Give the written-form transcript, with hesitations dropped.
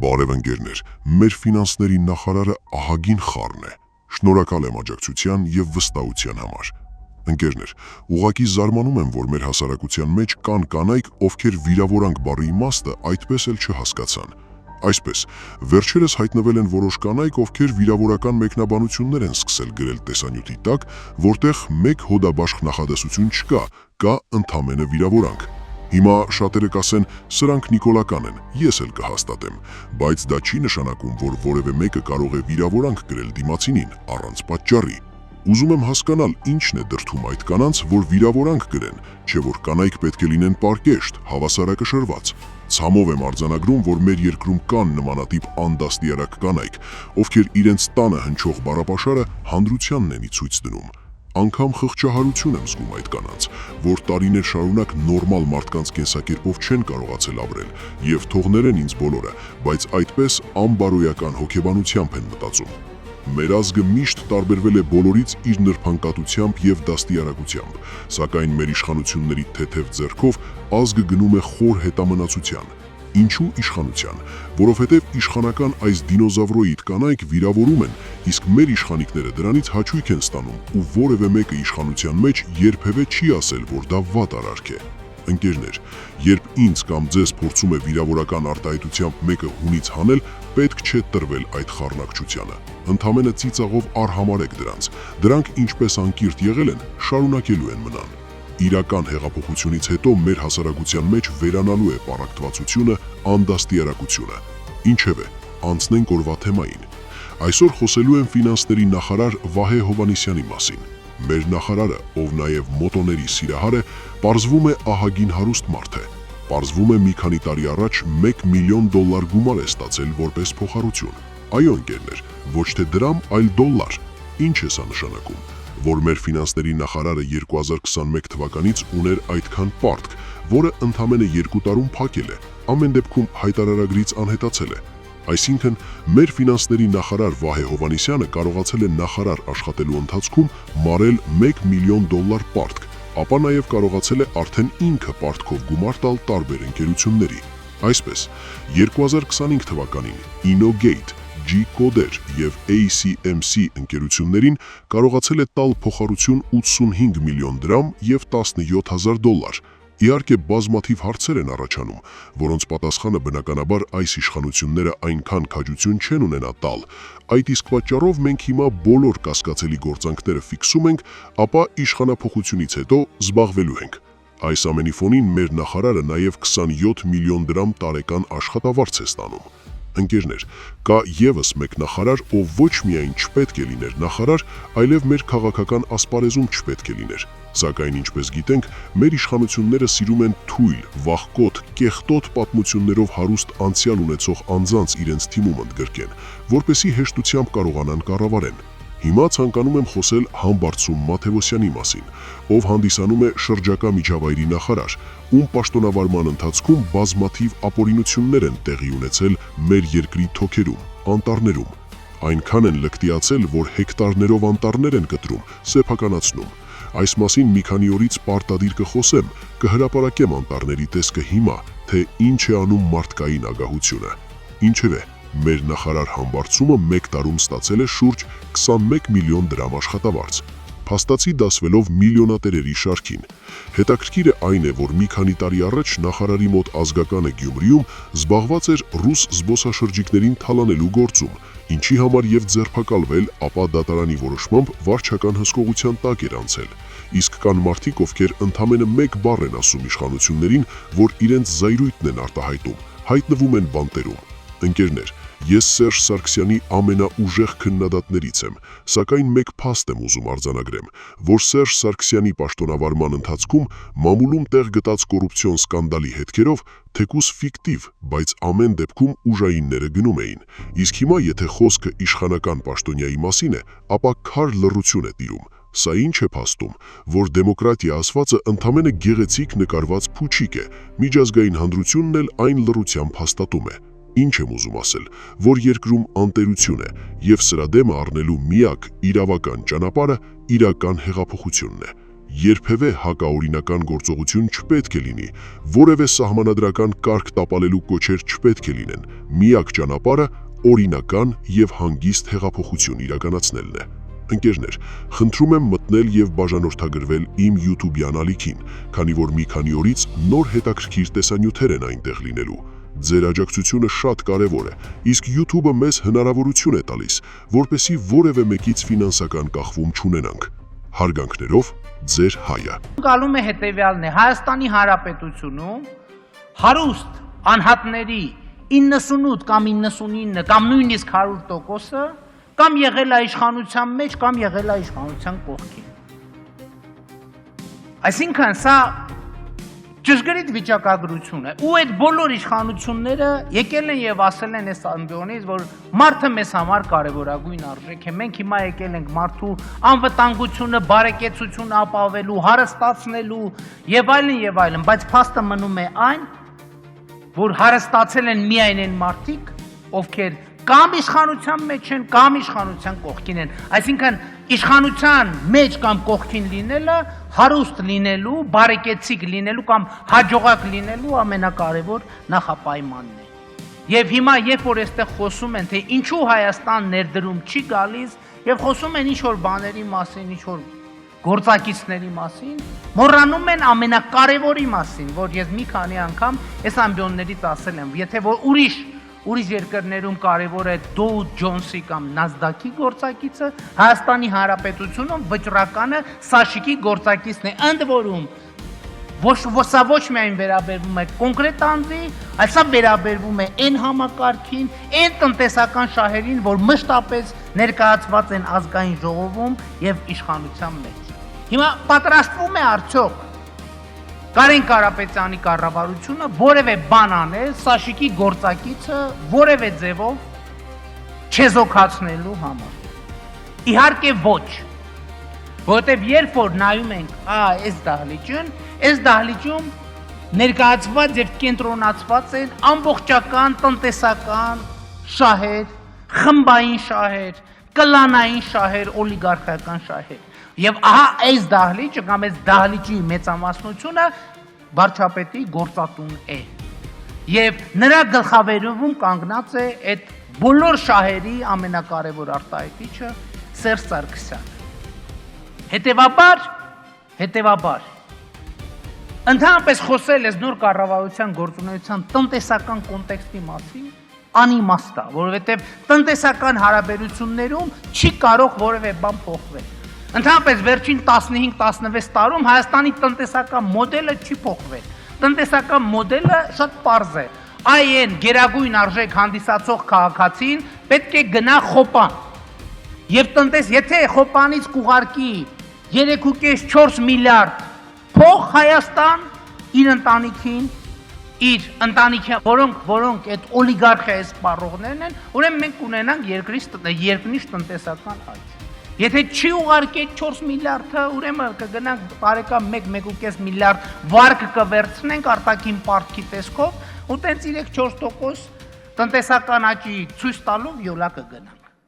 Բարև ընկերներ, մեր ֆինանսների նախարարը ահագին խառն է։ Շնորհակալ եմ աջակցության եւ վստահության համար։ Ընկերներ, ուղղակի զարմանում եմ, որ մեր հասարակության մեջ կան կանայք, ովքեր վիրավորանք բառի իմաստը այդպես էլ չհասկացան։ Այսպես, վերջերս հայտնվել են որոշ կանայք, ովքեր վիրավորական մեկնաբանություններ են սկսել գրել տեսանյութի տակ, որտեղ մեկ հոդաբաշխ նախադասություն չկա, կա ընդամենը վիրավորանք։ Հիմա շատերը կասեն, սրանք նիկոլական են, ես էլ կհաստատեմ, բայց դա չի նշանակում, որ որևէ մեկը կարող է վիրավորանք գրել դիմացինին առանց պատճառի։ Ուզում եմ հասկանալ, ինչն է դրդում այդ կանանց, որ վիրավորանք գրեն, չէ որ կանայք պետք է լինեն պարկեշտ, հավասարակշռված։ Ցամով եմ արձանագրում, որ մեր երկրում կան նմանատիպ անդաստիարակ կանայք, ովքեր իրենց տանը հնչող բառապաշարը հանրությանն են ի ցույց դնում։ Անգամ խղճահարություն եմ զգում այդ կանանց, որ տարիներ շարունակ նորմալ մարդկանց կենսակերպով չեն կարողացել ապրել եւ թողներեն ինձ բոլորը, բայց այդպես անբարոյական հոգեբանությամբ են մտածում։ Մեր ազգը միշտ տարբերվել է բոլորից իր նրբանկատությամբ եւ դաստիարակությամբ, սակայն մեր իշխանությունների թեթև ձեռքով ազգը գնում է խոր հետամնացության։ Ինչու իշխանության, որովհետև իշխանական այս դինոզավրոիդ կանայք վիրավորում են, իսկ մեր իշխանիկները դրանից հաճույք են ստանում ու որևէ մեկը իշխանության մեջ երբևէ չի ասել, որ դա վատ արարք է։ Ընկերներ, երբ ինձ կամ ձեզ փորձում է վիրավորական արտահայտությամբ մեկը հունից հանել, պետք չէ տրվել այդ խառնակցությանը։ Ընդամենը ծիծաղով արհամարեք դրանց։ Դրանք ինչպես անկիրթ եղել են, շարունակելու են մնալ։ Իրական հեղափոխությունից հետո մեր հասարակության մեջ վերանալու է պառակտվածությունը, անդաստիարակությունը։ Ինչևէ, անցնենք օրվա թեմային։ Այսօր խոսելու եմ ֆինանսների նախարար Վահե Հովհաննիսյանի մասին։ Մեր նախարարը, ով նաև մոտոների սիրահար է, պարզվում է ահագին հարուստ մարդ է։ Պարզվում է մի քանի տարի առաջ $1 միլիոն գումար է ստացել որպես փոխառություն։ Այո, ընկերներ, ոչ թե դրամ, այլ դոլար։ Ինչ է սա նշանակում? Որ մեր ֆինանսների նախարարը 2021 թվականից ուներ այդքան պարտք, որը ընդամենը 2 տարում փակել է, ամեն դեպքում հայտարարագրից անհետացել է։ Այսինքն, մեր ֆինանսների նախարար Վահե Հովհաննիսյանը կարողացել է նախարար աշխատելու ընթացքում մարել $1 միլիոն պարտք, ապա նաև կարողացել է արդեն ինքը պարտքով գումար տալ տարբեր ընկերությունների։ Այսպես, 2025 թվականին Innogate, G-Coder եւ ACMC ընկերություններին կարողացել է տալ փոխառություն 85 միլիոն դրամ եւ $17,000։ Իհարկե, բազմաթիվ հարցեր են առաջանում, որոնց պատասխանը բնականաբար այս իշխանությունները այնքան քաջություն չեն ունենա տալ։ Այդ իսկ պատճառով մենք հիմա բոլոր կասկածելի գործանքները ֆիքսում ենք, ապա իշխանափոխությունից հետո զբաղվելու ենք։ Այս ամենի ֆոնին մեր նախարարը նաև 27 միլիոն դրամ տարեկան աշխատավարձ է ստանում։ Ընկերներ, կա եւս մեկ նախարար, ով ոչ միայն չպետք է լիներ նախարար, այլև մեր քաղաքական ասպարեզում չպետք է լիներ։ Սակայն, ինչպես գիտենք, մեր իշխանությունները սիրում են թույլ, վախկոտ, կեղտոտ պատմություններով հարուստ անցյալ ունեցող անձանց իրենց թիմում ընդգրկեն, որպեսզի հեշտությամբ կարողանան կառավարեն։ Հիմա ցանկանում եմ խոսել Համբարձում Մաթևոսյանի մասին, ով հանդիսանում է շրջակա միջավայրի նախարար, ում պաշտոնավարման ընթացքում բազմաթիվ ապօրինություններ են տեղի ունեցել մեր երկրի թոքերում, անտառներում։ Այնքան են լկտիացել, որ հեկտարներով անտառներ են կտրում, սեփականացնում։ Այս մասին մի քանի օրից պարտադիր կխոսեմ, կհրապարակեմ անտառների տեսքը հիմա, թե ինչ է անում մարդկային ագահությունը։ Ինչևէ, մեր նախարար Համբարձումը մեկ տարում ստացել է շուրջ 21 միլիոն դրամ աշխատավարձ, փաստացի դասվելով միլիոնատերերի շարքին։ Հետաքրքիրը այն է, որ մի քանի տարի առաջ նախարարի մոտ ազգականը Գյումրիում զբաղված էր ռուս զբոսաշրջիկներին թալանելու գործում, ինչի համար եւ ձերբակալվել, ապա դատարանի որոշմամբ վարչական հսկողության տակ էր անցել։ Իսկ կան մարդիկ, ովքեր ընդամենը մեկ բառ են ասում իշխանություններին, որ իրենց զայրույթն են արտահայտում, հայտնվում են բանտերում։ Ընկերներ, ես Սերժ Սարգսյանի ամենաուժեղ քննադատներից եմ, սակայն մեկ փաստ եմ ուզում արձանագրեմ, որ Սերժ Սարգսյանի պաշտոնավարման ընթացքում մամուլում տեղ գտած կոռուպցիոն սկանդալի հետքերով թեկուզ ֆիկտիվ, բայց ամեն դեպքում ուժայինները գնում էին։ Իսկ հիմա, եթե խոսքը իշխանական պաշտոնյայի մասին է, ապա քար լռություն է տիրում։ Սա ինչ է փաստում, որ դեմոկրատիա ասվածը ընդամենը գեղեցիկ նկարված փուչիկ է, միջազգային հանրությունն էլ այն լռությամբ հաստատում է։ Ինչ եմ ուզում ասել, որ երկրում անտերություն է եւ սրա դեմը առնելու միակ իրավական ճանապարհը իրական հեղափոխությունն է։ երբևէ հակաօրինական գործողություն չպետք է լինի, որևէ սահմանադրական կարգ տապալելու կոչեր չպետք է լինեն, միակ ճանապարհը օրինական եւ հանգիստ հեղափոխություն իրականացնելն է։ Ընկերներ, խնդրում եմ մտնել եւ բաժանորդագրվել իմ YouTube-յան ալիքին, քանի որ մի քանի օրից նոր հետաքրքիր տեսանյութեր են այնտեղ լինելու։ Ձեր աջակցությունը շատ կարևոր է, իսկ YouTube-ը մեզ հնարավորություն է տալիս, որպեսզի որևէ մեկից ֆինանսական կախվում չունենանք։ Հարգանքներով, ձեր Հայը։ Գալում է հետևյալն է. Հայաստանի Հանրապետությունում հարուստ անհատների 98 կամ 99 կամ նույնիսկ 100%-ը կամ եղել է իշխանության մեջ, կամ եղել է իշխանության կողքին։ Այսինքն սա ճշգրիտ վիճակագրություն է, ու այդ բոլոր իշխանությունները եկել են եւ ասել են այս ամբիոնից, որ մարդը մեզ համար կարևորագույն արժեք է։ Մենք հիմա եկել ենք մարդու անվտանգությունը, բարեկեցությունը ապահովելու, հարստացնելու եւ այլն, բայց փաստը մնում է այն, որ հարստացել են միայն այն մարդիկ, ովքեր կամ իշխանության մեջ են, կամ իշխանության կողքին են։ Այսինքն իշխանության մեջ կամ կողքին լինելը հարուստ լինելու, բարեկեցիկ լինելու կամ հաջողակ լինելու ամենակարևոր նախապայմանն է։ Եվ հիմա երբ որ այստեղ խոսում են, թե ինչու Հայաստան ներդրում չի գալիս, եւ խոսում են ինչ-որ բաների մասին, ինչ-որ գործակիցների մասին, մոռանում են ամենակարևորի մասին, որ ես մի քանի անգամ այս ամբիոններից ասել եմ, եթե որ ուրիշ երկրներում կարևոր է Dow Jones-ի կամ Nasdaq-ի գործակիցը, Հայաստանի Հանրապետությունում վճռականը Սաշիկի գործակիցն է, ընդ որում սա ոչ միայն վերաբերվում է կոնկրետ անձի, այլ սա վերաբերվում է այն համակարգին, այն տնտեսական շահերին, որ մշտապես ներկայացված են ազգային ժողովում եւ իշխանության մեջ։ Հիմա պատրաստվում է արդյոք Կարեն Կարապետյանի կառավարությունը որևէ բան անել Սաշիկի գործակիցը որևէ ձևով չեզոքացնելու համար։ Իհարկե ոչ, որովհետև երբ որ նայում ենք այս դահլիճում ներկայացված եւ կենտրոնացված են ամբողջական տնտեսական շահեր, խմբային շահեր, կլանային շահեր, օլիգարխիական շահեր։ Եվ ահա այս դահլիճը կամ այս դահլիճի մեծամասնությունը վարչապետի գործատուն է։ Եվ նրա գլխավերևում կանգնած է այդ բոլոր շահերի ամենակարևոր արտահայտիչը Սերժ Սարգսյանը։ Հետևաբար, ընդհանրապես խոսել ես նոր կառավարության գործունեության տնտեսական կոնտեքստի մասին անիմաստ է, որովհետև տնտեսական հարաբերություններում չի կարող որևէ բան փոխվել։ Ընդհանրապես վերջին 15-16 տարում Հայաստանի տնտեսական մոդելը չի փոխվել։ Տնտեսական մոդելը շատ պարզ է։ Այն գերագույն արժեք հանդիսացող քաղաքացին պետք է գնա խոպան։ Եվ եթե խոպանից կուղարկի 3.4 միլիարդ փող Հայաստան իր ընտանիքին, որոնք այդ օլիգարխիայի սպառողներն են, ուրեմն մենք ունենանք երկնիշ տնտեսական աճ։ Եթե չի ուղարկել 4 միլիարդը, ուրեմն կգնանք տարեկան 1-1.5 միլիարդ վարկ կվերցնենք արտաքին պարտքի տեսքով, ու տենց 3-4% տնտեսական աճի ցույց տալով յոլա կգնանք։